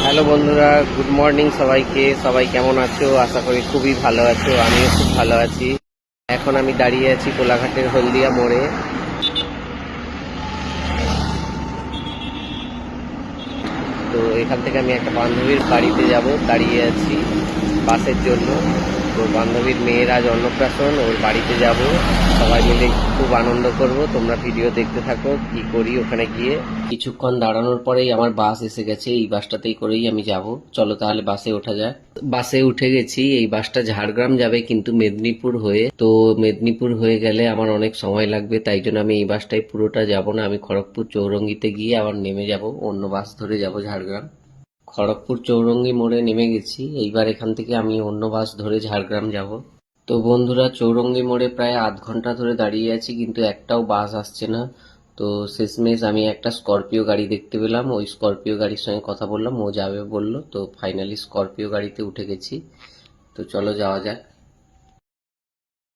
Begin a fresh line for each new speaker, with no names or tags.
Hello বন্ধুরা, good morning সবাইকে। সবাই কেমন আছো? আশা করি খুবই ভালো আছো। আমিও খুব ভালো আছি। এখন আমি দাঁড়িয়ে আছি কোলাঘাটের হলদিয়া মোড়ে। তো এখান থেকে আমি একটা বান্ধবীর বাড়িতে যাব, দাঁড়িয়ে আছি বাসের জন্য। তো বান্ধবীর মেয়ের আজ অন্নপ্রাশন, ওর বাড়িতে যাব। সবাই মিলে খুব আনন্দ করব। তোমরা ভিডিও দেখতে থাকো কি করি ওখানে গিয়ে। কিছুক্ষণ দাঁড়ানোর পরেই আমার বাস এসে গেছে। এই বাসটাতেই করেই আমি যাব। চলো তাহলে বাসে ওঠা যায়। বাসে উঠে গেছি। এই বাসটা ঝাড়গ্রাম যাবে কিন্তু মেদিনীপুর হয়ে। তো মেদিনীপুর হয়ে গেলে আমার অনেক সময় লাগবে, তাই জন্য আমি এই বাসটাই পুরোটা যাব না। আমি খড়গপুর চৌরঙ্গিতে গিয়ে আবার নেমে যাব, অন্য বাস ধরে যাব ঝাড়গ্রাম। খড়গপুর চৌরঙ্গি মোড়ে নেমে গেছি। এইবার এখান থেকে আমি অন্য বাস ধরে ঝাড়গ্রাম যাব। তো বন্ধুরা, চৌরঙ্গি মোড়ে প্রায় আধ ঘন্টা ধরে দাঁড়িয়ে আছি কিন্তু একটাও বাস আসছে না। তো শেষমেশ আমি একটা স্করপিও গাড়ি দেখতে পেলাম। ওই স্করপিও গাড়ির সঙ্গে কথা বললাম, ও যাবে বললো। তো ফাইনালি স্করপিও গাড়িতে উঠে গেছি। তো চলো যাওয়া যাক।